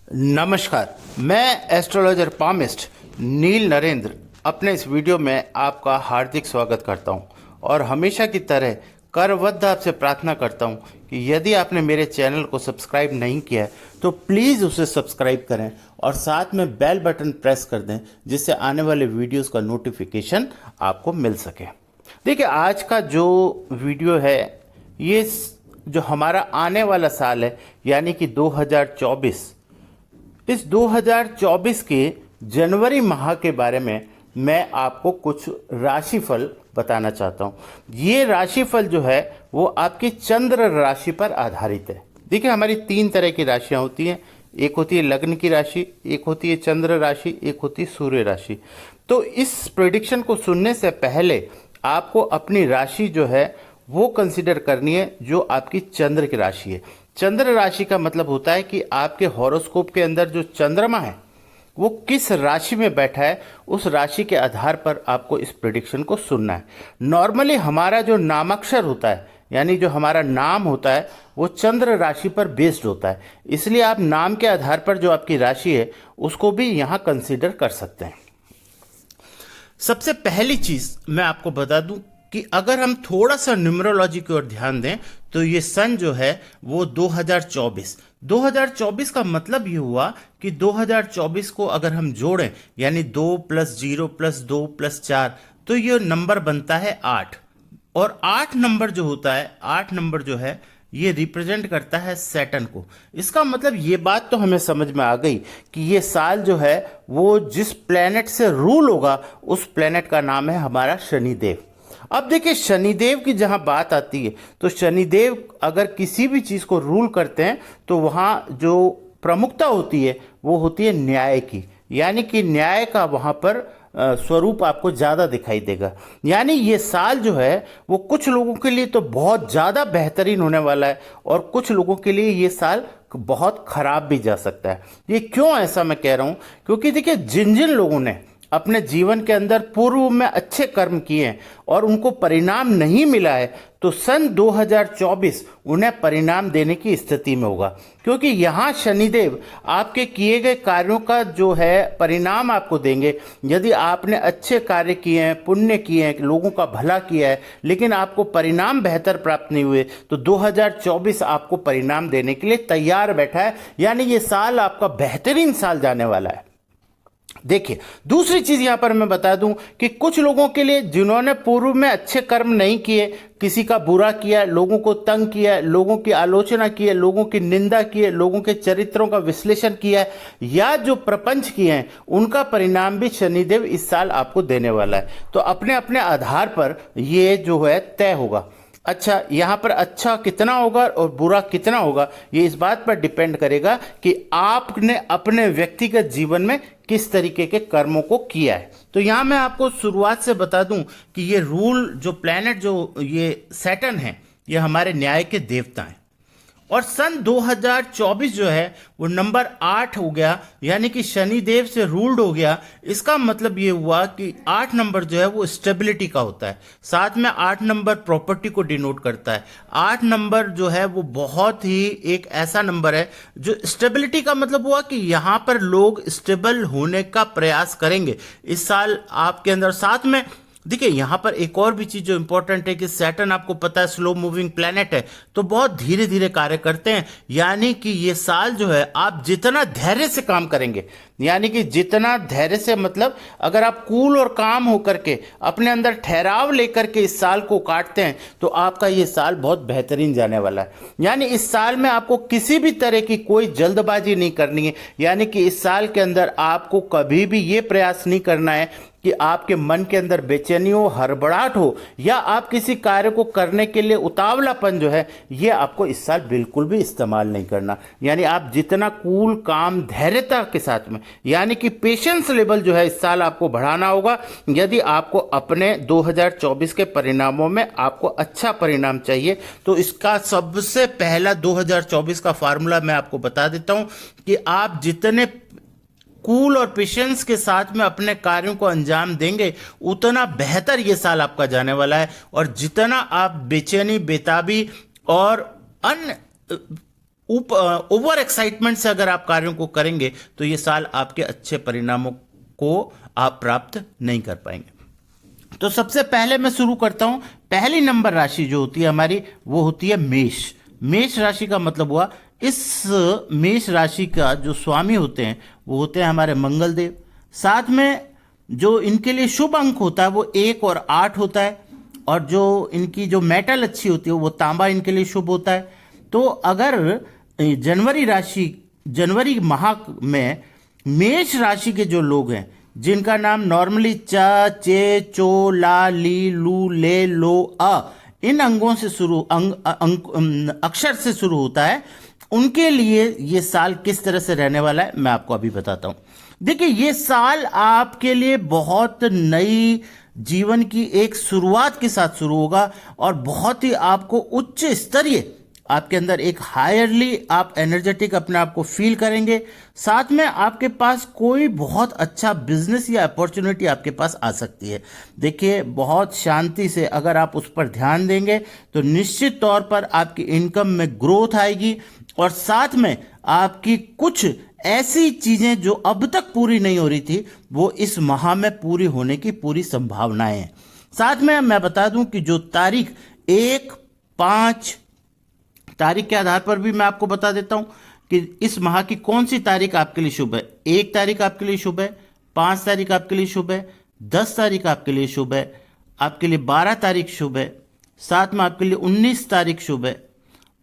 नमस्कार, मैं astrologer palmist नील नरेंद्र अपने इस वीडियो में आपका हार्दिक स्वागत करता हूं और हमेशा की तरह करबद्ध आपसे प्रार्थना करता हूं कि यदि आपने मेरे चैनल को सब्सक्राइब नहीं किया है तो प्लीज़ उसे सब्सक्राइब करें और साथ में बेल बटन प्रेस कर दें जिससे आने वाले वीडियोस का नोटिफिकेशन आपको मिल सके। देखिए, आज का जो वीडियो है ये जो हमारा आने वाला साल है यानी कि 2024, इस 2024 के जनवरी माह के बारे में मैं आपको कुछ राशिफल बताना चाहता हूँ। ये राशिफल जो है वो आपकी चंद्र राशि पर आधारित है। देखिए, हमारी 3 तरह की राशियाँ होती हैं। एक होती है लग्न की राशि, एक होती है चंद्र राशि, एक होती है सूर्य राशि। तो इस प्रेडिक्शन को सुनने से पहले आपको अपनी राशि जो है वो कंसिडर करनी है जो आपकी चंद्र की राशि है। चंद्र राशि का मतलब होता है कि आपके हॉरोस्कोप के अंदर जो चंद्रमा है वो किस राशि में बैठा है, उस राशि के आधार पर आपको इस प्रेडिक्शन को सुनना है। नॉर्मली हमारा जो नामाक्षर होता है यानी जो हमारा नाम होता है वो चंद्र राशि पर बेस्ड होता है, इसलिए आप नाम के आधार पर जो आपकी राशि है उसको भी यहाँ कंसिडर कर सकते हैं। सबसे पहली चीज मैं आपको बता दूं कि अगर हम थोड़ा सा न्यूमरोलॉजी की ओर ध्यान दें तो ये सन जो है वो 2024 का मतलब ये हुआ कि 2024 को अगर हम जोड़ें यानी 2 + 0 + 2 + 4 तो ये नंबर बनता है 8। और 8 नंबर जो होता है, 8 नंबर जो है ये रिप्रेजेंट करता है सैटर्न को। इसका मतलब ये बात तो हमें समझ में आ गई कि ये साल जो है वो जिस प्लेनेट से रूल होगा उस प्लेनेट का नाम है हमारा शनिदेव। अब देखिए, शनिदेव की जहां बात आती है तो शनिदेव अगर किसी भी चीज को रूल करते हैं तो वहां जो प्रमुखता होती है वो होती है न्याय की, यानी कि न्याय का वहां पर स्वरूप आपको ज्यादा दिखाई देगा। यानी ये साल जो है वो कुछ लोगों के लिए तो बहुत ज्यादा बेहतरीन होने वाला है और कुछ लोगों के लिए ये साल बहुत खराब भी जा सकता है। ये क्यों ऐसा मैं कह रहा हूं, क्योंकि देखिए, जिन जिन लोगों ने अपने जीवन के अंदर पूर्व में अच्छे कर्म किए हैं और उनको परिणाम नहीं मिला है तो सन 2024 उन्हें परिणाम देने की स्थिति में होगा, क्योंकि यहाँ शनिदेव आपके किए गए कार्यों का जो है परिणाम आपको देंगे। यदि आपने अच्छे कार्य किए हैं, पुण्य किए हैं, लोगों का भला किया है लेकिन आपको परिणाम बेहतर प्राप्त नहीं हुए तो 2024 आपको परिणाम देने के लिए तैयार बैठा है, यानी ये साल आपका बेहतरीन साल जाने वाला है। देखिए, दूसरी चीज यहां पर मैं बता दूं कि कुछ लोगों के लिए जिन्होंने पूर्व में अच्छे कर्म नहीं किए, किसी का बुरा किया, लोगों को तंग किया, लोगों की आलोचना की है, लोगों की निंदा की है, लोगों के चरित्रों का विश्लेषण किया है या जो प्रपंच किए हैं, उनका परिणाम भी शनिदेव इस साल आपको देने वाला है। तो अपने अपने आधार पर ये जो है तय होगा। अच्छा, यहाँ पर अच्छा कितना होगा और बुरा कितना होगा ये इस बात पर डिपेंड करेगा कि आपने अपने व्यक्तिगत जीवन में किस तरीके के कर्मों को किया है। तो यहाँ मैं आपको शुरुआत से बता दूं कि ये रूल जो प्लेनेट जो ये सैटर्न है ये हमारे न्याय के देवता हैं और सन 2024 जो है वो नंबर 8 हो गया, यानी कि शनिदेव से रूल्ड हो गया। इसका मतलब ये हुआ कि 8 नंबर जो है वो स्टेबिलिटी का होता है, साथ में 8 नंबर प्रॉपर्टी को डिनोट करता है। 8 नंबर जो है वो बहुत ही एक ऐसा नंबर है जो स्टेबिलिटी का मतलब हुआ कि यहाँ पर लोग स्टेबल होने का प्रयास करेंगे इस साल आपके अंदर। साथ में देखिए, यहां पर एक और भी चीज जो इंपॉर्टेंट है कि सैटर्न आपको पता है स्लो मूविंग प्लेनेट है तो बहुत धीरे धीरे कार्य करते हैं, यानी कि ये साल जो है आप जितना धैर्य से काम करेंगे, यानी कि जितना धैर्य से मतलब अगर आप कूल और काम होकर के अपने अंदर ठहराव लेकर के इस साल को काटते हैं तो आपका ये साल बहुत बेहतरीन जाने वाला है। यानी इस साल में आपको किसी भी तरह की कोई जल्दबाजी नहीं करनी है, यानी कि इस साल के अंदर आपको कभी भी ये प्रयास नहीं करना है कि आपके मन के अंदर बेचैनी हो, हड़बड़ाहट हो या आप किसी कार्य को करने के लिए उतावलापन जो है ये आपको इस साल बिल्कुल भी इस्तेमाल नहीं करना। यानी आप जितना कूल काम धैर्यता के साथ में, यानी कि पेशेंस लेवल जो है इस साल आपको बढ़ाना होगा यदि आपको अपने 2024 के परिणामों में आपको अच्छा परिणाम चाहिए। तो इसका सबसे पहला 2024 का फार्मूला मैं आपको बता देता हूं कि आप जितने कूल और पेशेंस के साथ में अपने कार्यों को अंजाम देंगे उतना बेहतर ये साल आपका जाने वाला है। और जितना आप बेचैनी, बेताबी और अन्य ओवर एक्साइटमेंट से अगर आप कार्यों को करेंगे तो ये साल आपके अच्छे परिणामों को आप प्राप्त नहीं कर पाएंगे। तो सबसे पहले मैं शुरू करता हूं। पहली नंबर राशि जो होती है हमारी वो होती है मेष। मेष राशि का मतलब हुआ, इस मेष राशि का जो स्वामी होते हैं वो होते हैं हमारे मंगल देव। साथ में जो इनके लिए शुभ अंक होता है वो 1 और 8 होता है, और जो इनकी जो मेटल अच्छी होती है वो तांबा इनके लिए शुभ होता है। तो अगर जनवरी माह में मेष राशि के जो लोग हैं जिनका नाम नॉर्मली च, चे, चो, ला, ली, लू, ले, लो, अ इन अंगों से अक्षर से शुरू होता है, उनके लिए ये साल किस तरह से रहने वाला है मैं आपको अभी बताता हूं। देखिए, ये साल आपके लिए बहुत नई जीवन की एक शुरुआत के साथ शुरू होगा और बहुत ही आपको उच्च स्तरीय, आपके अंदर एक हायरली आप एनर्जेटिक अपने आप को फील करेंगे। साथ में आपके पास कोई बहुत अच्छा बिजनेस या अपॉर्चुनिटी आपके पास आ सकती है। देखिए, बहुत शांति से अगर आप उस पर ध्यान देंगे तो निश्चित तौर पर आपकी इनकम में ग्रोथ आएगी, और साथ में आपकी कुछ ऐसी चीजें जो अब तक पूरी नहीं हो रही थी वो इस माह में पूरी होने की पूरी संभावनाएं हैं। साथ में मैं बता दूं कि जो तारीख 1, 5 तारीख के आधार पर भी मैं आपको बता देता हूं कि इस माह की कौन सी तारीख आपके लिए शुभ है। 1 तारीख आपके लिए शुभ है, 5 तारीख आपके लिए शुभ है, 10 तारीख आपके लिए शुभ है, आपके लिए 12 तारीख शुभ है, साथ में आपके लिए 19 तारीख शुभ है,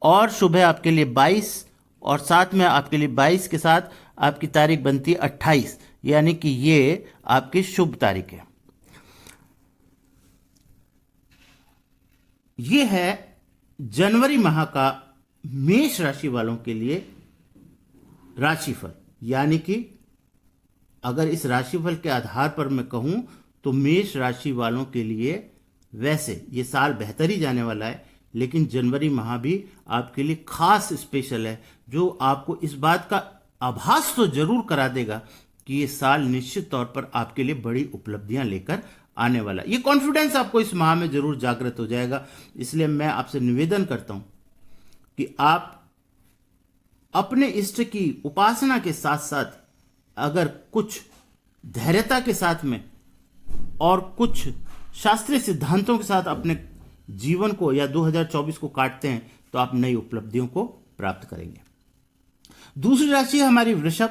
और शुभ है आपके लिए 22, और साथ में आपके लिए 22 के साथ आपकी तारीख बनती है 28, यानी कि ये आपकी शुभ तारीख है। ये है जनवरी माह का मेष राशि वालों के लिए राशिफल। यानी कि अगर इस राशिफल के आधार पर मैं कहूं तो मेष राशि वालों के लिए वैसे ये साल बेहतर ही जाने वाला है, लेकिन जनवरी माह भी आपके लिए खास स्पेशल है, जो आपको इस बात का आभास तो जरूर करा देगा कि ये साल निश्चित तौर पर आपके लिए बड़ी उपलब्धियां लेकर आने वाला। ये कॉन्फिडेंस आपको इस माह में जरूर जागृत हो जाएगा। इसलिए मैं आपसे निवेदन करता हूं कि आप अपने इष्ट की उपासना के साथ साथ अगर कुछ धैर्यता के साथ में और कुछ शास्त्रीय सिद्धांतों के साथ अपने जीवन को या 2024 को काटते हैं तो आप नई उपलब्धियों को प्राप्त करेंगे। दूसरी राशि है हमारी वृषभ,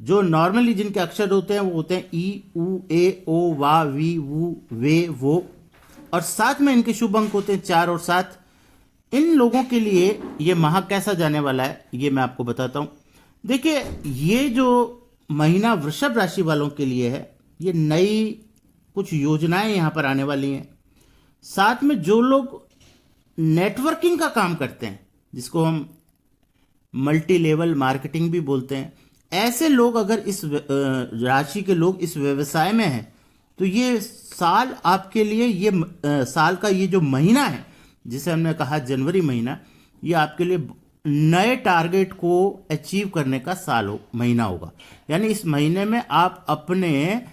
जो नॉर्मली जिनके अक्षर होते हैं वो होते हैं ई, उ, ए, ओ, वा, वी, वु, वे, वो, और साथ में इनके शुभ अंक होते हैं 4 और 7। इन लोगों के लिए ये माह कैसा जाने वाला है ये मैं आपको बताता हूं। देखिए, ये जो महीना वृषभ राशि वालों के लिए है, ये नई कुछ योजनाएं यहां पर आने वाली हैं। साथ में जो लोग नेटवर्किंग का काम करते हैं, जिसको हम मल्टी लेवल मार्केटिंग भी बोलते हैं, ऐसे लोग अगर इस राशि के लोग इस व्यवसाय में हैं तो ये साल आपके लिए, ये साल का ये जो महीना है जिसे हमने कहा जनवरी महीना, ये आपके लिए नए टारगेट को अचीव करने का महीना होगा। यानी इस महीने में आप अपने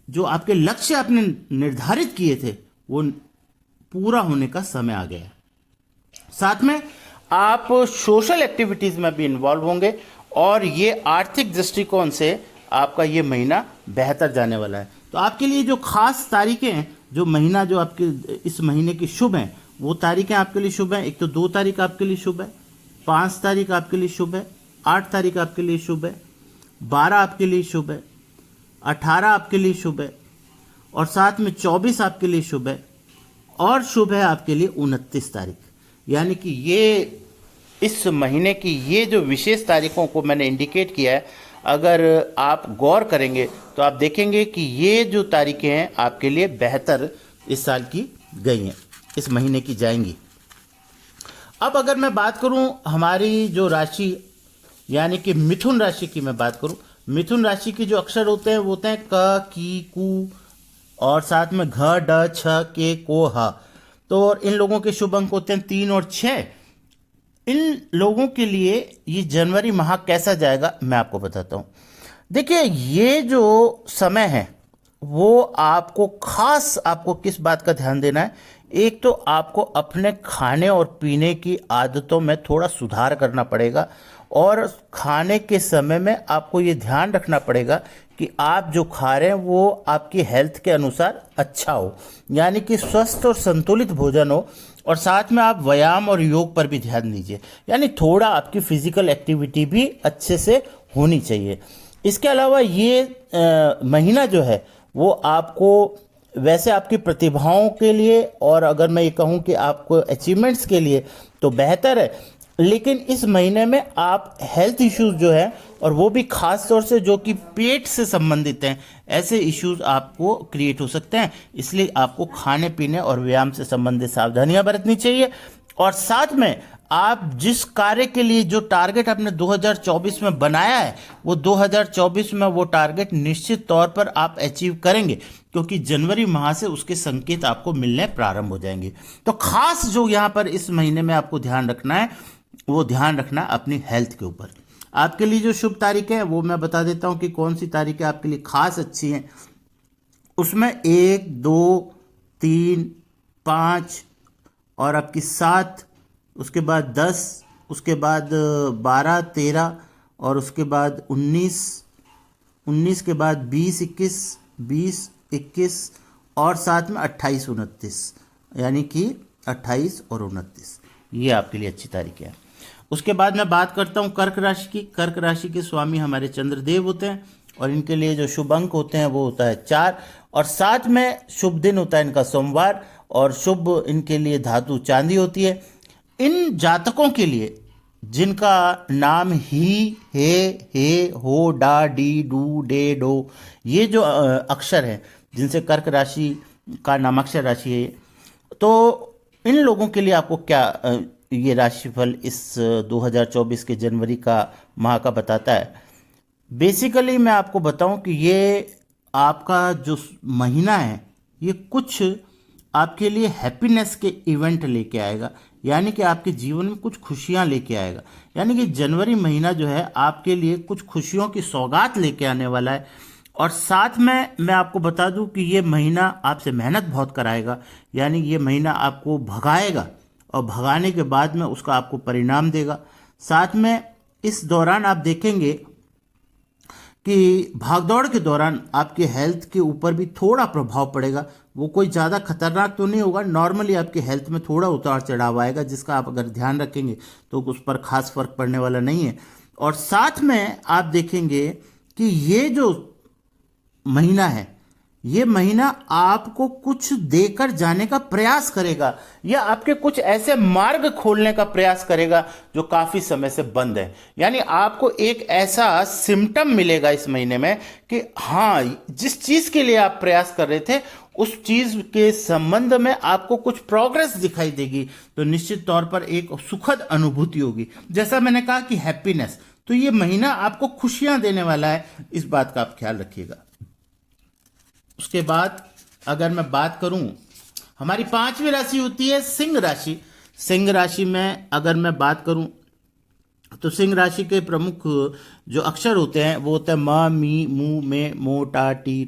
जो आपके लक्ष्य आपने निर्धारित किए थे वो पूरा होने का समय आ गया। साथ में आप सोशल एक्टिविटीज में भी इन्वॉल्व होंगे और ये आर्थिक दृष्टिकोण से आपका ये महीना बेहतर जाने वाला है। तो आपके लिए जो खास तारीखें हैं, जो महीना जो आपके इस महीने की शुभ हैं, वो तारीखें आपके लिए शुभ हैं। एक तो 2 तारीख आपके लिए शुभ है, 5 तारीख आपके लिए शुभ है, 8 तारीख आपके लिए शुभ है, 12 आपके लिए शुभ है, 18 आपके लिए शुभ है, और साथ में 24 आपके लिए शुभ है, और शुभ है आपके लिए 29 तारीख। यानी कि ये इस महीने की ये जो विशेष तारीखों को मैंने इंडिकेट किया है, अगर आप गौर करेंगे तो आप देखेंगे कि ये जो तारीखें हैं आपके लिए बेहतर इस साल की गई हैं, इस महीने की जाएंगी। अब अगर मैं बात करूं हमारी जो राशि यानी कि मिथुन राशि की मैं बात करूं, मिथुन राशि के जो अक्षर होते हैं वो होते हैं क, की, कू, और साथ में घ, ड, छ, के, को, ह। तो इन लोगों के शुभ अंक होते हैं 3 और 6। इन लोगों के लिए ये जनवरी माह कैसा जाएगा मैं आपको बताता हूं। देखिए, ये जो समय है वो आपको खास आपको किस बात का ध्यान देना है। एक तो आपको अपने खाने और पीने की आदतों में थोड़ा सुधार करना पड़ेगा, और खाने के समय में आपको ये ध्यान रखना पड़ेगा कि आप जो खा रहे हैं वो आपकी हेल्थ के अनुसार अच्छा हो, यानी कि स्वस्थ और संतुलित भोजन हो। और साथ में आप व्यायाम और योग पर भी ध्यान दीजिए, यानी थोड़ा आपकी फिजिकल एक्टिविटी भी अच्छे से होनी चाहिए। इसके अलावा ये महीना जो है वो आपको वैसे आपकी प्रतिभाओं के लिए, और अगर मैं ये कहूँ कि आपको अचीवमेंट्स के लिए तो बेहतर है, लेकिन इस महीने में आप हेल्थ इश्यूज जो है, और वो भी खास तौर से जो कि पेट से संबंधित हैं, ऐसे इश्यूज आपको क्रिएट हो सकते हैं। इसलिए आपको खाने पीने और व्यायाम से संबंधित सावधानियां बरतनी चाहिए। और साथ में आप जिस कार्य के लिए जो टारगेट आपने 2024 में बनाया है, वो 2024 में वो टारगेट निश्चित तौर पर आप अचीव करेंगे, क्योंकि जनवरी माह से उसके संकेत आपको मिलने प्रारंभ हो जाएंगे। तो खास जो यहाँ पर इस महीने में आपको ध्यान रखना है, वो ध्यान रखना अपनी हेल्थ के ऊपर। आपके लिए जो शुभ तारीखें हैं वो मैं बता देता हूँ कि कौन सी तारीखें आपके लिए खास अच्छी हैं। उसमें 1, 2, 3, 5 और आपकी 7, उसके बाद 10, उसके बाद 12, 13 और उसके बाद 19, 19 के बाद 20, 21, 20, 21 और साथ में 28, 29, यानी कि 28 और 29, ये आपके लिए अच्छी तारीखें हैं। उसके बाद मैं बात करता हूँ कर्क राशि की। कर्क राशि के स्वामी हमारे चंद्रदेव होते हैं, और इनके लिए जो शुभ अंक होते हैं वो होता है 4, और साथ में शुभ दिन होता है इनका सोमवार, और शुभ इनके लिए धातु चांदी होती है। इन जातकों के लिए जिनका नाम ही, हे, हो, डा, डी, डू, डे, डो, ये जो अक्षर हैं जिनसे कर्क राशि का नामाक्षर राशि है, तो इन लोगों के लिए आपको क्या ये राशिफल इस 2024 के जनवरी का माह का बताता है। बेसिकली मैं आपको बताऊं कि ये आपका जो महीना है ये कुछ आपके लिए हैप्पीनेस के इवेंट लेके आएगा, यानी कि आपके जीवन में कुछ खुशियां लेके आएगा। यानी कि जनवरी महीना जो है आपके लिए कुछ खुशियों की सौगात लेके आने वाला है। और साथ में मैं आपको बता दूं कि ये महीना आपसे मेहनत बहुत कराएगा, यानी ये महीना आपको भगाएगा, और भगाने के बाद में उसका आपको परिणाम देगा। साथ में इस दौरान आप देखेंगे कि भागदौड़ के दौरान आपके हेल्थ के ऊपर भी थोड़ा प्रभाव पड़ेगा। वो कोई ज़्यादा खतरनाक तो नहीं होगा, नॉर्मली आपके हेल्थ में थोड़ा उतार चढ़ाव आएगा, जिसका आप अगर ध्यान रखेंगे तो उस पर खास फर्क पड़ने वाला नहीं है। और साथ में आप देखेंगे कि ये जो महीना है, ये महीना आपको कुछ देकर जाने का प्रयास करेगा, या आपके कुछ ऐसे मार्ग खोलने का प्रयास करेगा जो काफी समय से बंद है। यानी आपको एक ऐसा सिम्टम मिलेगा इस महीने में कि हाँ, जिस चीज के लिए आप प्रयास कर रहे थे उस चीज के संबंध में आपको कुछ प्रोग्रेस दिखाई देगी, तो निश्चित तौर पर एक सुखद अनुभूति होगी। जैसा मैंने कहा कि हैप्पीनेस, तो ये महीना आपको खुशियां देने वाला है, इस बात का आप ख्याल रखिएगा। उसके बाद अगर मैं बात करूं, हमारी 5वीं राशि होती है सिंह राशि। सिंह राशि में अगर मैं बात करूं तो सिंह राशि के प्रमुख जो अक्षर होते हैं वो होते हैं म, मी, मू, में, मो, टा, टी,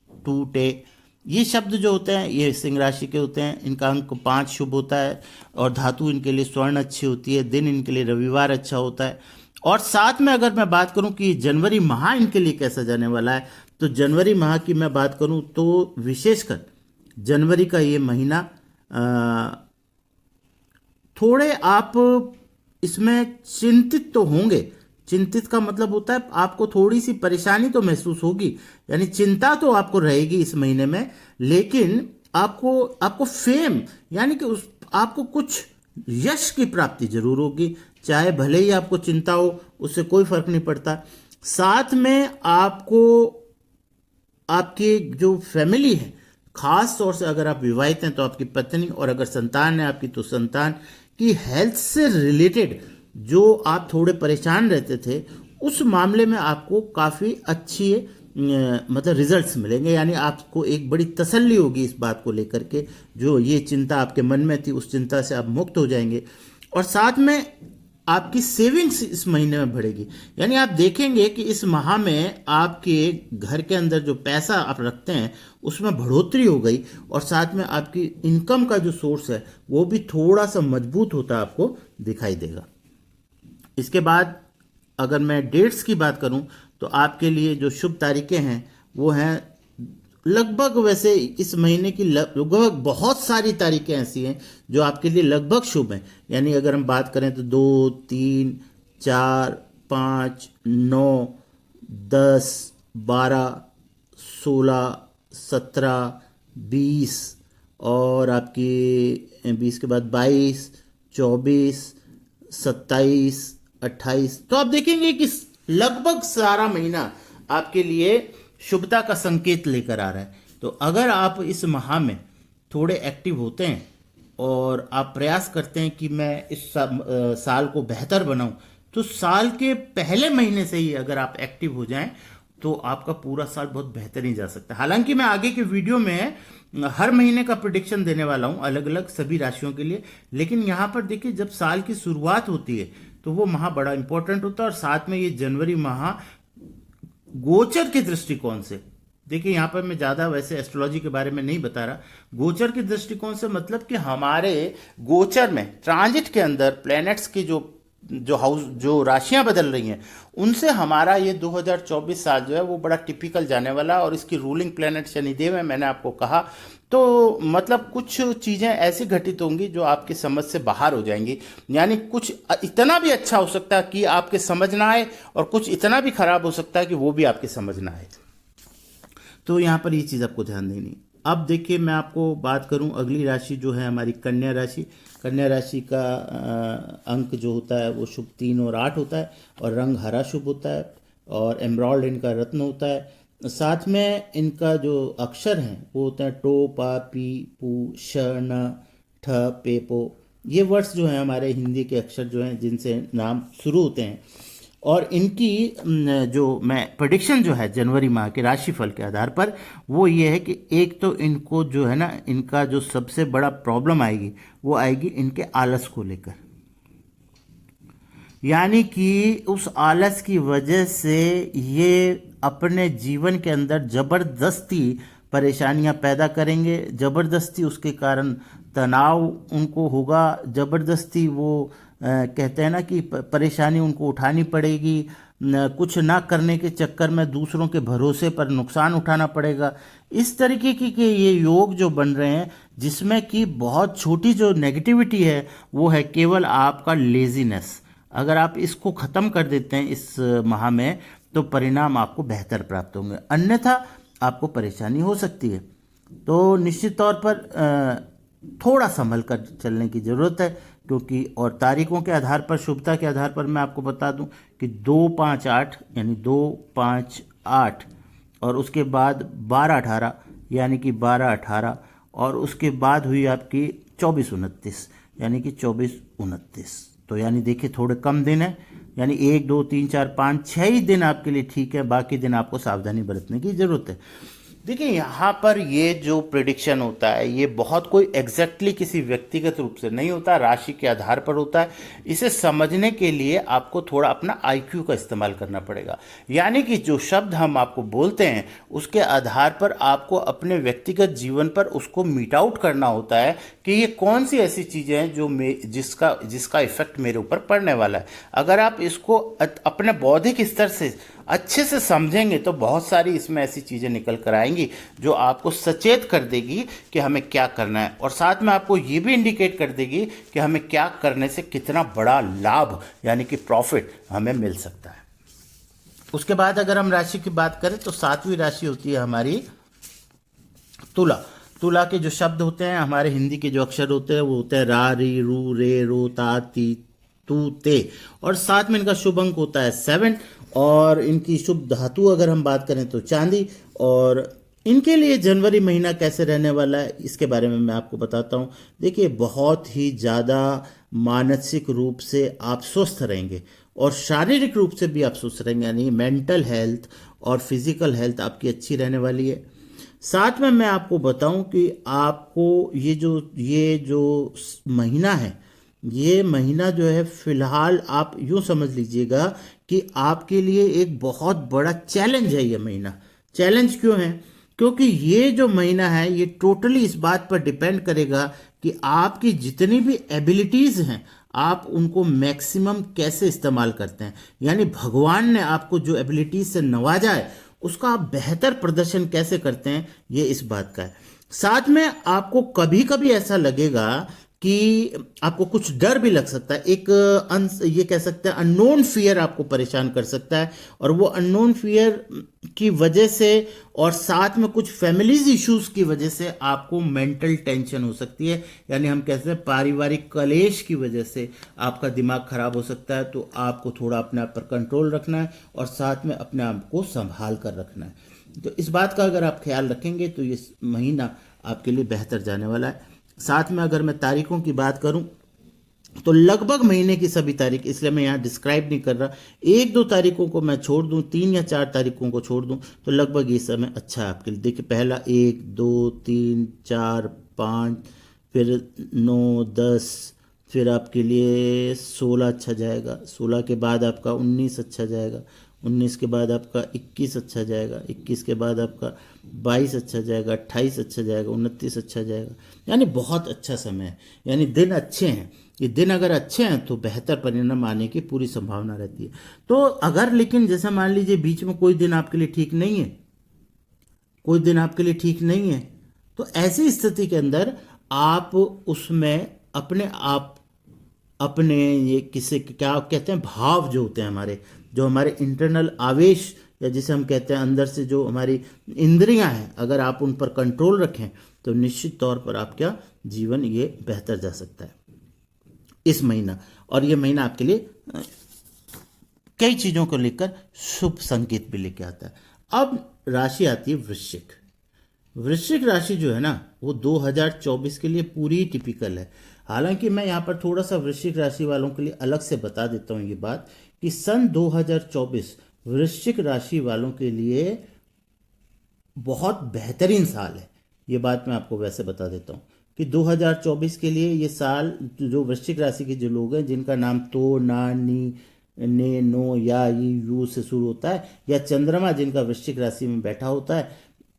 टू, टे। ये शब्द जो होते हैं ये सिंह राशि के होते हैं। इनका अंक 5 शुभ होता है, और धातु इनके लिए स्वर्ण अच्छी होती है, दिन इनके लिए रविवार अच्छा होता है। और साथ में अगर मैं बात करूं कि जनवरी माह इनके लिए कैसा जाने वाला है, तो जनवरी माह की मैं बात करूं तो विशेषकर जनवरी का ये महीना थोड़े आप इसमें चिंतित तो होंगे। चिंतित का मतलब होता है आपको थोड़ी सी परेशानी तो महसूस होगी, यानी चिंता तो आपको रहेगी इस महीने में, लेकिन आपको फेम, यानी कि आपको कुछ यश की प्राप्ति जरूर होगी। चाहे भले ही आपको चिंता हो, उससे कोई फर्क नहीं पड़ता। साथ में आपको आपकी जो फैमिली है, खास तौर से अगर आप विवाहित हैं तो आपकी पत्नी, और अगर संतान है आपकी तो संतान की हेल्थ से रिलेटेड जो आप थोड़े परेशान रहते थे, उस मामले में आपको काफ़ी अच्छी मतलब रिजल्ट्स मिलेंगे। यानी आपको एक बड़ी तसल्ली होगी इस बात को लेकर के, जो ये चिंता आपके मन में थी उस चिंता से आप मुक्त हो जाएंगे। और साथ में आपकी सेविंग्स इस महीने में बढ़ेगी। यानी आप देखेंगे कि इस माह में आपके घर के अंदर जो पैसा आप रखते हैं उसमें बढ़ोतरी हो गई, और साथ में आपकी इनकम का जो सोर्स है वो भी थोड़ा सा मजबूत होता आपको दिखाई देगा। इसके बाद अगर मैं डेट्स की बात करूं तो आपके लिए जो शुभ तारीखें हैं वो हैं लगभग, वैसे इस महीने की लगभग बहुत सारी तारीखें ऐसी हैं जो आपके लिए लगभग शुभ हैं। यानी अगर हम बात करें तो 2, 3, 4, 5, 9, 10, 12, 16, 17, 20, और आपकी 20 के बाद 22, 24, 27, 28। तो आप देखेंगे कि लगभग सारा महीना आपके लिए शुभता का संकेत लेकर आ रहा है। तो अगर आप इस माह में थोड़े एक्टिव होते हैं और आप प्रयास करते हैं कि मैं इस साल को बेहतर बनाऊं, तो साल के पहले महीने से ही अगर आप एक्टिव हो जाएं तो आपका पूरा साल बहुत बेहतरीन जा सकता है। हालांकि मैं आगे के वीडियो में हर महीने का प्रेडिक्शन देने वाला हूं अलग अलग सभी राशियों के लिए, लेकिन यहां पर देखिए जब साल की शुरुआत होती है तो वो माह बड़ा इंपॉर्टेंट होता है। और साथ में ये जनवरी माह गोचर के दृष्टिकोण से, देखिए यहां पर मैं ज्यादा वैसे एस्ट्रोलॉजी के बारे में नहीं बता रहा, गोचर के दृष्टिकोण से मतलब कि हमारे गोचर में ट्रांजिट के अंदर प्लैनेट्स की जो हाउस जो राशियां बदल रही हैं उनसे हमारा ये 2024 साल जो है वो बड़ा टिपिकल जाने वाला है। और इसकी रूलिंग प्लैनेट शनिदेव है, मैंने आपको कहा। तो मतलब कुछ चीज़ें ऐसी घटित होंगी जो आपकी समझ से बाहर हो जाएंगी। यानी कुछ इतना भी अच्छा हो सकता है कि आपके समझ ना आए, और कुछ इतना भी खराब हो सकता है कि वो भी आपके समझ ना आए। तो यहाँ पर ये चीज़ आपको ध्यान देनी। अब देखिए मैं आपको बात करूं, अगली राशि जो है हमारी कन्या राशि। कन्या राशि का अंक जो होता है वो शुभ 3 और 8 होता है, और रंग हरा शुभ होता है, और एम्ब्रॉयड इनका रत्न होता है। साथ में इनका जो अक्षर हैं वो होता है टो, पा, पी, पू, श, न, ठ, पे, पो। ये वर्ड्स जो हैं हमारे हिंदी के अक्षर जो हैं जिनसे नाम शुरू होते हैं। और इनकी जो मैं प्रेडिक्शन जो है जनवरी माह के राशिफल के आधार पर वो ये है कि एक तो इनको जो है ना, इनका जो सबसे बड़ा प्रॉब्लम आएगी वो आएगी इनके आलस को लेकर। यानी कि उस आलस की वजह से ये अपने जीवन के अंदर जबरदस्ती परेशानियां पैदा करेंगे, जबरदस्ती उसके कारण तनाव उनको होगा, जबरदस्ती वो कहते हैं ना कि परेशानी उनको उठानी पड़ेगी, कुछ ना करने के चक्कर में दूसरों के भरोसे पर नुकसान उठाना पड़ेगा। इस तरीके के ये योग जो बन रहे हैं जिसमें कि बहुत छोटी जो नेगेटिविटी है वो है केवल आपका लेजीनेस। अगर आप इसको ख़त्म कर देते हैं इस माह में तो परिणाम आपको बेहतर प्राप्त होंगे, अन्यथा आपको परेशानी हो सकती है। तो निश्चित तौर पर थोड़ा संभल कर चलने की ज़रूरत है, क्योंकि और तारीखों के आधार पर, शुभता के आधार पर मैं आपको बता दूं कि 2, 5, 8 यानी 2, 5, 8, और उसके बाद 12, 18 यानी कि 12, 18, और उसके बाद हुई आपकी 24, 29 यानी कि 24, 29। तो यानी देखिए थोड़े कम दिन है, यानी 1, 2, 3, 4, 5, 6 ही दिन आपके लिए ठीक है, बाकी दिन आपको सावधानी बरतने की जरूरत है। देखिए यहाँ पर ये जो प्रेडिक्शन होता है ये बहुत कोई एग्जैक्टली किसी व्यक्तिगत रूप से नहीं होता, राशि के आधार पर होता है। इसे समझने के लिए आपको थोड़ा अपना आईक्यू का इस्तेमाल करना पड़ेगा। यानी कि जो शब्द हम आपको बोलते हैं उसके आधार पर आपको अपने व्यक्तिगत जीवन पर उसको मीट आउट करना होता है कि ये कौन सी ऐसी चीज़ें हैं जो जिसका इफेक्ट मेरे ऊपर पड़ने वाला है। अगर आप इसको अपने बौद्धिक स्तर से अच्छे से समझेंगे तो बहुत सारी इसमें ऐसी चीज़ें निकल कर आएंगी जो आपको सचेत कर देगी कि हमें क्या करना है, और साथ में आपको ये भी इंडिकेट कर देगी कि हमें क्या करने से कितना बड़ा लाभ यानी कि प्रॉफिट हमें मिल सकता है। उसके बाद अगर हम राशि की बात करें तो 7वीं राशि होती है हमारी तुला। तुला के जो शब्द होते हैं, हमारे हिंदी के जो अक्षर होते हैं वो होते हैं रा, री, रू, रे, रो, ता, ती, तू, ते, और साथ में इनका शुभ अंक होता है 7, और इनकी शुभ धातु अगर हम बात करें तो चांदी। और इनके लिए जनवरी महीना कैसे रहने वाला है इसके बारे में मैं आपको बताता हूँ। देखिए बहुत ही ज़्यादा मानसिक रूप से आप स्वस्थ रहेंगे और शारीरिक रूप से भी आप स्वस्थ रहेंगे, यानी मेंटल हेल्थ और फिजिकल हेल्थ आपकी अच्छी रहने वाली है। साथ में मैं आपको बताऊं कि आपको ये जो महीना है ये महीना जो है फिलहाल आप यूं समझ लीजिएगा कि आपके लिए एक बहुत बड़ा चैलेंज है ये महीना। चैलेंज क्यों है? क्योंकि ये जो महीना है ये टोटली इस बात पर डिपेंड करेगा कि आपकी जितनी भी एबिलिटीज हैं आप उनको मैक्सिमम कैसे इस्तेमाल करते हैं। यानी भगवान ने आपको जो एबिलिटीज से नवाजा है उसका आप बेहतर प्रदर्शन कैसे करते हैं, ये इस बात का है। साथ में आपको कभी कभी ऐसा लगेगा कि आपको कुछ डर भी लग सकता है, एक ये कह सकते हैं अननोन फियर आपको परेशान कर सकता है, और वो अननोन फियर की वजह से और साथ में कुछ फैमिलीज इश्यूज की वजह से आपको मेंटल टेंशन हो सकती है। यानी हम कहते हैं पारिवारिक कलेश की वजह से आपका दिमाग खराब हो सकता है। तो आपको थोड़ा अपने आप पर कंट्रोल रखना है और साथ में अपने आप को संभाल कर रखना है। तो इस बात का अगर आप ख्याल रखेंगे तो ये महीना आपके लिए बेहतर जाने वाला है। साथ में अगर मैं तारीखों की बात करूं तो लगभग महीने की सभी तारीख, इसलिए मैं यहाँ डिस्क्राइब नहीं कर रहा, एक दो तारीखों को मैं छोड़ दूं, 3 या 4 तारीखों को छोड़ दूं तो लगभग ये समय अच्छा है आपके लिए। देखिए पहला 1 2 3 4 5, फिर 9 10, फिर आपके लिए 16 अच्छा जाएगा, 16 के बाद आपका 19 अच्छा जाएगा, 19 के बाद आपका 21 अच्छा जाएगा, 21 के बाद आपका 22 अच्छा जाएगा, 28 अच्छा जाएगा, 29 अच्छा जाएगा। यानी बहुत अच्छा समय है, यानी दिन अच्छे हैं। ये दिन अगर अच्छे हैं तो बेहतर परिणाम आने की पूरी संभावना रहती है। तो अगर लेकिन जैसे मान लीजिए बीच में कोई दिन आपके लिए ठीक नहीं है, कोई दिन आपके लिए ठीक नहीं है, तो ऐसी स्थिति के अंदर आप उसमें अपने आप अपने ये किसे क्या कहते हैं भाव जो होते हैं हमारे, जो हमारे इंटरनल आवेश या जिसे हम कहते हैं अंदर से जो हमारी इंद्रियां हैं, अगर आप उन पर कंट्रोल रखें तो निश्चित तौर पर आपका जीवन ये बेहतर जा सकता है इस महीना। और ये महीना आपके लिए कई चीज़ों को लेकर शुभ संकेत भी लेके आता है। अब राशि आती है वृश्चिक। वृश्चिक राशि जो है ना वो 2024 के लिए पूरी टिपिकल है। हालांकि मैं यहाँ पर थोड़ा सा वृश्चिक राशि वालों के लिए अलग से बता देता हूँ ये बात कि सन 2024 वृश्चिक राशि वालों के लिए बहुत बेहतरीन साल है। ये बात मैं आपको वैसे बता देता हूँ कि 2024 के लिए ये साल जो वृश्चिक राशि के जो लोग हैं जिनका नाम तो ना नी ने नो या यू से शुरू होता है, या चंद्रमा जिनका वृश्चिक राशि में बैठा होता है,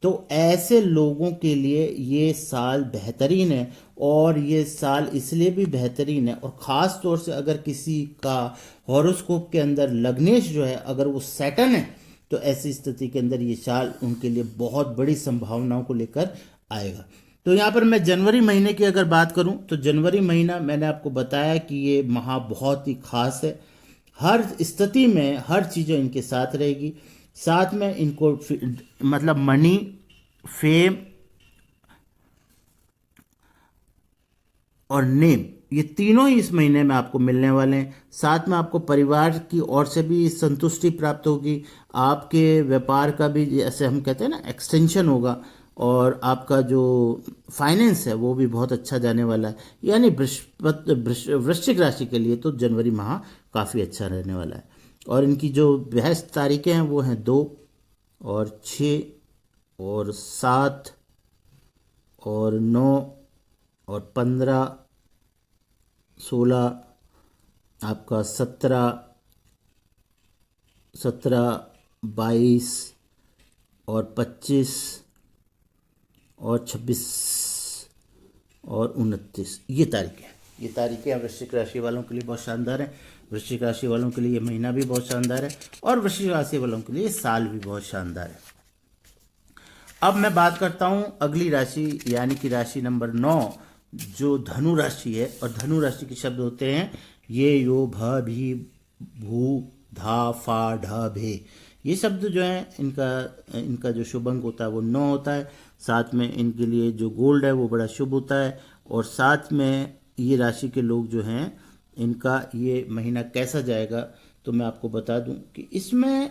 तो ऐसे लोगों के लिए ये साल बेहतरीन है। और ये साल इसलिए भी बेहतरीन है, और ख़ास तौर से अगर किसी का हॉरोस्कोप के अंदर लग्नेश जो है अगर वो सैटर्न है तो ऐसी स्थिति के अंदर ये साल उनके लिए बहुत बड़ी संभावनाओं को लेकर आएगा। तो यहाँ पर मैं जनवरी महीने की अगर बात करूँ तो जनवरी महीना मैंने आपको बताया कि ये माह बहुत ही खास है। हर स्थिति में हर चीज़ें इनके साथ रहेगी। साथ में इनको मतलब मनी, फेम और नेम, ये तीनों ही इस महीने में आपको मिलने वाले हैं। साथ में आपको परिवार की ओर से भी संतुष्टि प्राप्त होगी, आपके व्यापार का भी जैसे हम कहते हैं ना एक्सटेंशन होगा, और आपका जो फाइनेंस है वो भी बहुत अच्छा जाने वाला है। यानी वृश्चिक राशि के लिए तो जनवरी माह काफ़ी अच्छा रहने वाला है। और इनकी जो बेहद तारीखें हैं वो हैं 2 और 6 और 7 और 9 और 15, 16, आपका 17, 22 और 25 और 26 और 29, ये तारीखें वृश्चिक राशि वालों के लिए बहुत शानदार है। वृश्चिक राशि वालों के लिए ये महीना भी बहुत शानदार है और वृश्चिक राशि वालों के लिए साल भी बहुत शानदार है। अब मैं बात करता हूं अगली राशि यानी कि राशि नंबर 9 जो धनु राशि है। और धनु राशि के शब्द होते हैं ये, यो, भ, भी, भू, धा, फा, ढ, भे। ये शब्द जो है इनका जो शुभ अंक होता है वो 9 होता है। साथ में इनके लिए जो गोल्ड है वो बड़ा शुभ होता है। और साथ में ये राशि के लोग जो हैं इनका ये महीना कैसा जाएगा तो मैं आपको बता दूं कि इसमें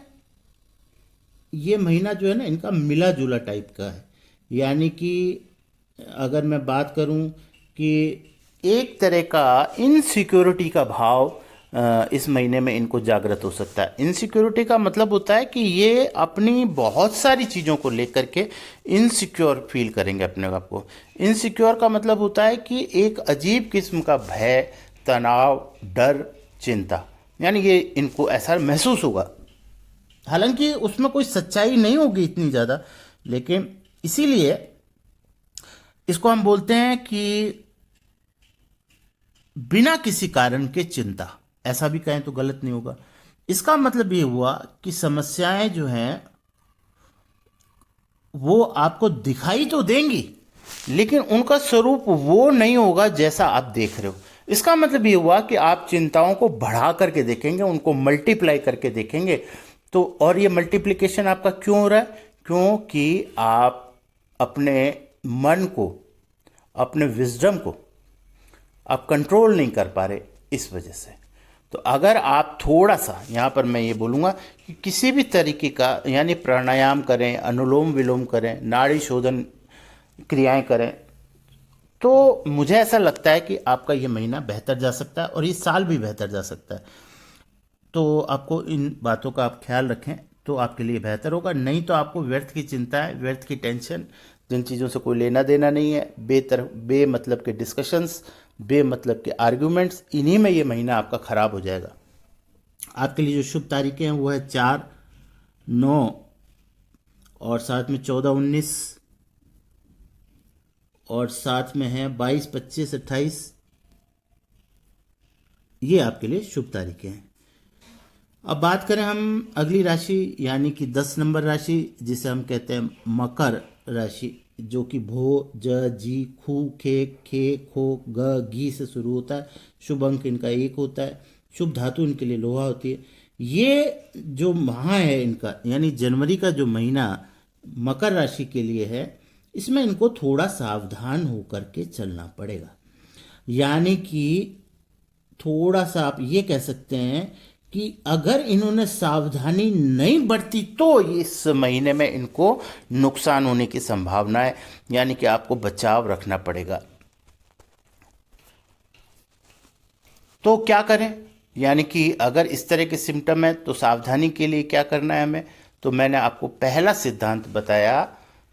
ये महीना जो है ना इनका मिला जुला टाइप का है। यानी कि अगर मैं बात करूं कि एक तरह का इनसिक्योरिटी का भाव इस महीने में इनको जागृत हो सकता है। इनसिक्योरिटी का मतलब होता है कि ये अपनी बहुत सारी चीज़ों को लेकर के इनसिक्योर फील करेंगे अपने आप को। इनसिक्योर का मतलब होता है कि एक अजीब किस्म का भय, तनाव, डर, चिंता, यानी ये इनको ऐसा महसूस होगा। हालांकि उसमें कोई सच्चाई नहीं होगी इतनी ज़्यादा, लेकिन इसीलिए इसको हम बोलते हैं कि बिना किसी कारण के चिंता। ऐसा भी कहें तो गलत नहीं होगा। इसका मतलब ये हुआ कि समस्याएं जो हैं वो आपको दिखाई तो देंगी, लेकिन उनका स्वरूप वो नहीं होगा जैसा आप देख रहे हो। इसका मतलब ये हुआ कि आप चिंताओं को बढ़ा करके देखेंगे, उनको मल्टीप्लाई करके देखेंगे। तो और ये मल्टीप्लिकेशन आपका क्यों हो रहा है? क्योंकि आप अपने मन को, अपने विजडम को आप कंट्रोल नहीं कर पा रहे, इस वजह से। तो अगर आप थोड़ा सा, यहाँ पर मैं ये बोलूँगा कि किसी भी तरीके का, यानी प्राणायाम करें, अनुलोम विलोम करें, नाड़ी शोधन क्रियाएं करें, तो मुझे ऐसा लगता है कि आपका ये महीना बेहतर जा सकता है और ये साल भी बेहतर जा सकता है। तो आपको इन बातों का आप ख्याल रखें तो आपके लिए बेहतर होगा। नहीं तो आपको व्यर्थ की चिंताएं, व्यर्थ की टेंशन, जिन चीज़ों से कोई लेना देना नहीं है, बेमतलब के डिस्कशंस, बेमतलब के आर्ग्यूमेंट्स, इन्हीं में ये महीना आपका खराब हो जाएगा। आपके लिए जो शुभ तारीखें हैं वो है 4, 9 और साथ में 14, 19 और साथ में है 22, 25, 28। ये आपके लिए शुभ तारीखें हैं। अब बात करें हम अगली राशि, यानी कि 10 नंबर राशि, जिसे हम कहते हैं मकर राशि, जो कि भो, ज, जी, खू, खे, खे, खो, ग, घी से शुरू होता है। शुभ अंक इनका 1 होता है। शुभ धातु इनके लिए लोहा होती है। ये जो माह है इनका, यानी जनवरी का जो महीना मकर राशि के लिए है, इसमें इनको थोड़ा सावधान होकर के चलना पड़ेगा। यानी कि थोड़ा सा आप ये कह सकते हैं कि अगर इन्होंने सावधानी नहीं बरती तो इस महीने में इनको नुकसान होने की संभावना है, यानी कि आपको बचाव रखना पड़ेगा। तो क्या करें? यानी कि अगर इस तरह के सिम्टम है तो सावधानी के लिए क्या करना है हमें? तो मैंने आपको पहला सिद्धांत बताया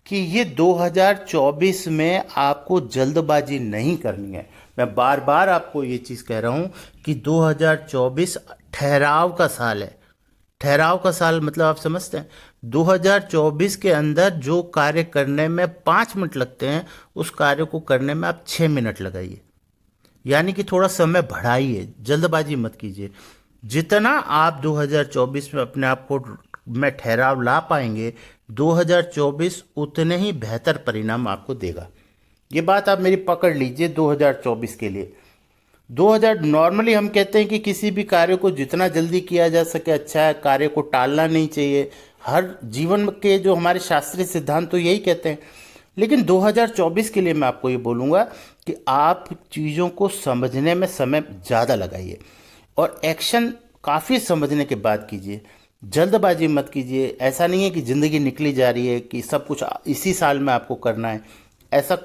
कि ये 2024 में आपको जल्दबाजी नहीं करनी है। मैं बार बार आपको ये चीज़ कह रहा हूँ कि 2024 ठहराव का साल है। ठहराव का साल मतलब आप समझते हैं, 2024 के अंदर जो कार्य करने में 5 मिनट लगते हैं, उस कार्य को करने में आप 6 मिनट लगाइए। यानी कि थोड़ा समय बढ़ाइए, जल्दबाजी मत कीजिए। जितना आप 2024 में अपने आप को में ठहराव ला पाएंगे, 2024 उतने ही बेहतर परिणाम आपको देगा। ये बात आप मेरी पकड़ लीजिए 2024 के लिए। 2000 नॉर्मली हम कहते हैं कि किसी भी कार्य को जितना जल्दी किया जा सके अच्छा है, कार्य को टालना नहीं चाहिए। हर जीवन के जो हमारे शास्त्रीय सिद्धांत तो यही कहते हैं। लेकिन 2024 के लिए मैं आपको ये बोलूँगा कि आप चीज़ों को समझने में समय ज़्यादा लगाइए और एक्शन काफ़ी समझने के बाद कीजिए। जल्दबाजी मत कीजिए। ऐसा नहीं है कि ज़िंदगी निकली जा रही है कि सब कुछ इसी साल में आपको करना है, ऐसा।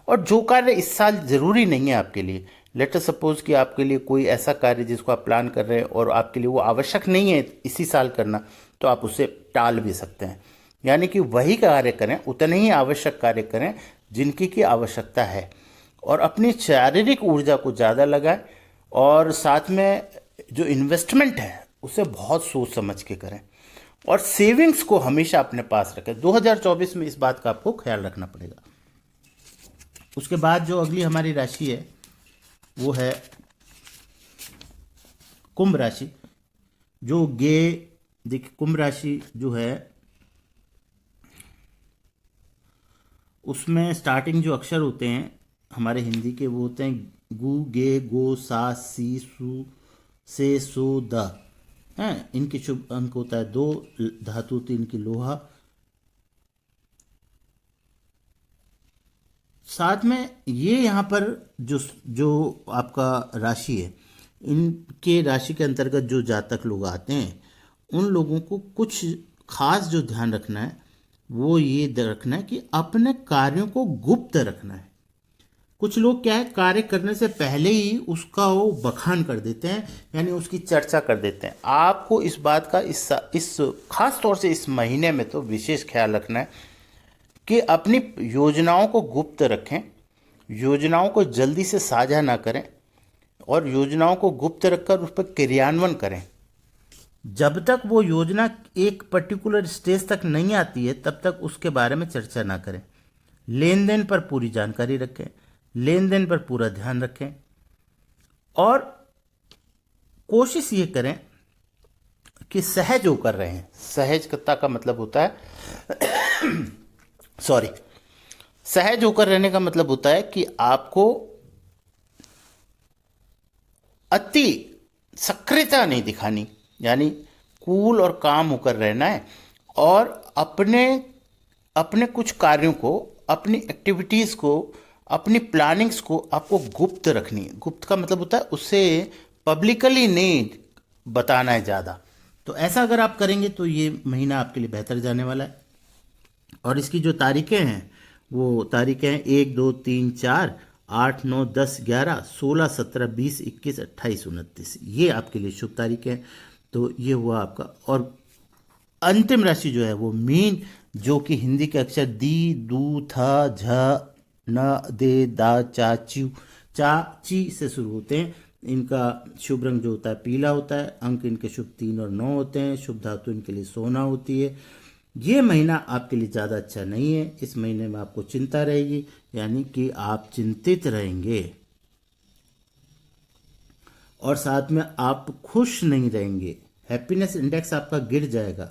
और जो कार्य इस साल ज़रूरी नहीं है आपके लिए, लेट अस सपोज कि आपके लिए कोई ऐसा कार्य जिसको आप प्लान कर रहे हैं और आपके लिए वो आवश्यक नहीं है इसी साल करना, तो आप उसे टाल भी सकते हैं। यानी कि वही कार्य करें, उतने ही आवश्यक कार्य करें जिनकी की आवश्यकता है, और अपनी शारीरिक ऊर्जा को ज़्यादा लगाएं, और साथ में जो इन्वेस्टमेंट है उसे बहुत सोच समझ के करें, और सेविंग्स को हमेशा अपने पास रखें। 2024 में इस बात का आपको ख्याल रखना पड़ेगा। उसके बाद जो अगली हमारी राशि है वो है कुंभ राशि। जो देखिए कुंभ राशि जो है उसमें स्टार्टिंग जो अक्षर होते हैं हमारे हिंदी के वो होते हैं गु, गे, गो, सा, सी, सु, से, सो, द हैं। इनके शुभ अंक होता है 2, धातु होती है इनकी लोहा। साथ में ये यहाँ पर जो आपका राशि है, इनके राशि के अंतर्गत जो जातक लोग आते हैं उन लोगों को कुछ खास जो ध्यान रखना है वो ये रखना है कि अपने कार्यों को गुप्त रखना है। कुछ लोग क्या है, कार्य करने से पहले ही उसका वो बखान कर देते हैं, यानी उसकी चर्चा कर देते हैं। आपको इस बात का इस खास तौर से इस महीने में तो विशेष ख्याल रखना है कि अपनी योजनाओं को गुप्त रखें, योजनाओं को जल्दी से साझा ना करें, और योजनाओं को गुप्त रखकर उस पर क्रियान्वयन करें। जब तक वो योजना एक पर्टिकुलर स्टेज तक नहीं आती है तब तक उसके बारे में चर्चा ना करें। लेन देन पर पूरी जानकारी रखें, लेन देन पर पूरा ध्यान रखें और कोशिश ये करें कि सहज होकर रहें। सहजता का मतलब होता है सॉरी सहज होकर रहने का मतलब होता है कि आपको अति सक्रियता नहीं दिखानी, यानी कूल और काम होकर रहना है और अपने अपने कुछ कार्यों को, अपनी एक्टिविटीज़ को, अपनी प्लानिंग्स को आपको गुप्त रखनी है। गुप्त का मतलब होता है उससे पब्लिकली नहीं बताना है ज़्यादा। तो ऐसा अगर आप करेंगे तो ये महीना आपके लिए बेहतर जाने वाला है। और इसकी जो तारीखें हैं वो तारीखें हैं 1, 2, 3, 4, 8, 9, 10, 11, 16, 17, 20, 21, 28, 29 ये आपके लिए शुभ तारीखें हैं। तो ये हुआ आपका। और अंतिम राशि जो है वो मीन, जो कि हिंदी के अक्षर दी, दू, था, झ, न, दे, दा, चा, च्यू, चा, ची से शुरू होते हैं। इनका शुभ रंग जो होता है पीला होता है। अंक इनके शुभ 3 और 9 होते हैं। शुभ धातु इनके लिए सोना होती है। ये महीना आपके लिए ज़्यादा अच्छा नहीं है। इस महीने में आपको चिंता रहेगी, यानी कि आप चिंतित रहेंगे और साथ में आप खुश नहीं रहेंगे। हैप्पीनेस इंडेक्स आपका गिर जाएगा,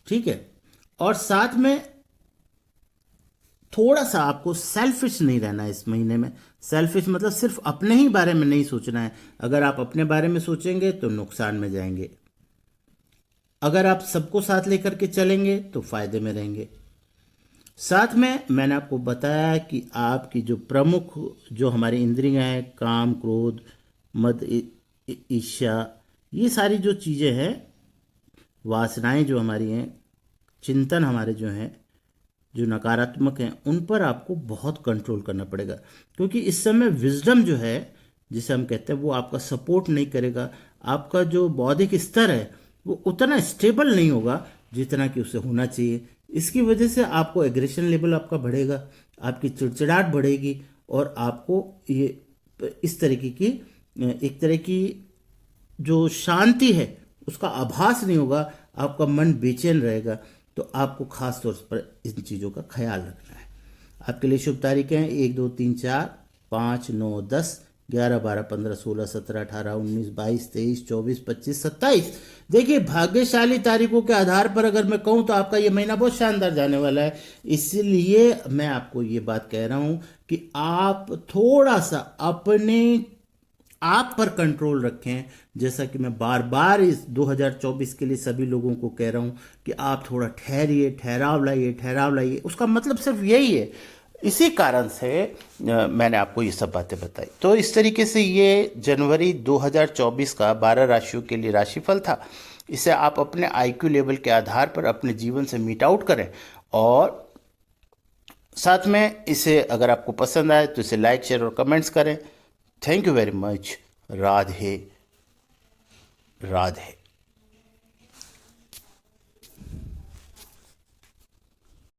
ठीक है। और साथ में थोड़ा सा आपको सेल्फिश नहीं रहना है इस महीने में। सेल्फिश मतलब सिर्फ अपने ही बारे में नहीं सोचना है। अगर आप अपने बारे में सोचेंगे तो नुकसान में जाएंगे, अगर आप सबको साथ लेकर के चलेंगे तो फायदे में रहेंगे। साथ में मैंने आपको बताया कि आपकी जो प्रमुख जो हमारी इंद्रियां हैं, काम, क्रोध, मद, ईर्ष्या, ये सारी जो चीज़ें हैं, वासनाएं जो हमारी हैं, चिंतन हमारे जो हैं, जो नकारात्मक हैं, उन पर आपको बहुत कंट्रोल करना पड़ेगा। क्योंकि इस समय विजडम जो है, जिसे हम कहते हैं, वो आपका सपोर्ट नहीं करेगा। आपका जो बौद्धिक स्तर है वो उतना स्टेबल नहीं होगा जितना कि उसे होना चाहिए। इसकी वजह से आपको एग्रेशन लेवल आपका बढ़ेगा, आपकी चिड़चिड़ाहट बढ़ेगी और आपको ये इस तरीके की एक तरह की जो शांति है उसका आभास नहीं होगा। आपका मन बेचैन रहेगा। तो आपको खास तौर पर इन चीज़ों का ख्याल रखना है। आपके लिए शुभ तारीखें हैं 1, 2, 3, 4, 5, 9, 10, 11, 12, 15, 16, 17, 18, 19, 22, 23, 24, 25, 27। देखिए, भाग्यशाली तारीखों के आधार पर अगर मैं कहूँ तो आपका ये महीना बहुत शानदार जाने वाला है। इसलिए मैं आपको ये बात कह रहा हूँ कि आप थोड़ा सा अपने आप पर कंट्रोल रखें। जैसा कि मैं बार बार इस 2024 के लिए सभी लोगों को कह रहा हूं कि आप थोड़ा ठहरिए, ठहराव लाइए, ठहराव लाइए। उसका मतलब सिर्फ यही है। इसी कारण से मैंने आपको ये सब बातें बताई। तो इस तरीके से ये जनवरी 2024 का 12 राशियों के लिए राशिफल था। इसे आप अपने IQ लेवल के आधार पर अपने जीवन से मीट आउट करें और साथ में इसे अगर आपको पसंद आए तो इसे लाइक, शेयर और कमेंट्स करें। Thank you very much. Radhe Radhe.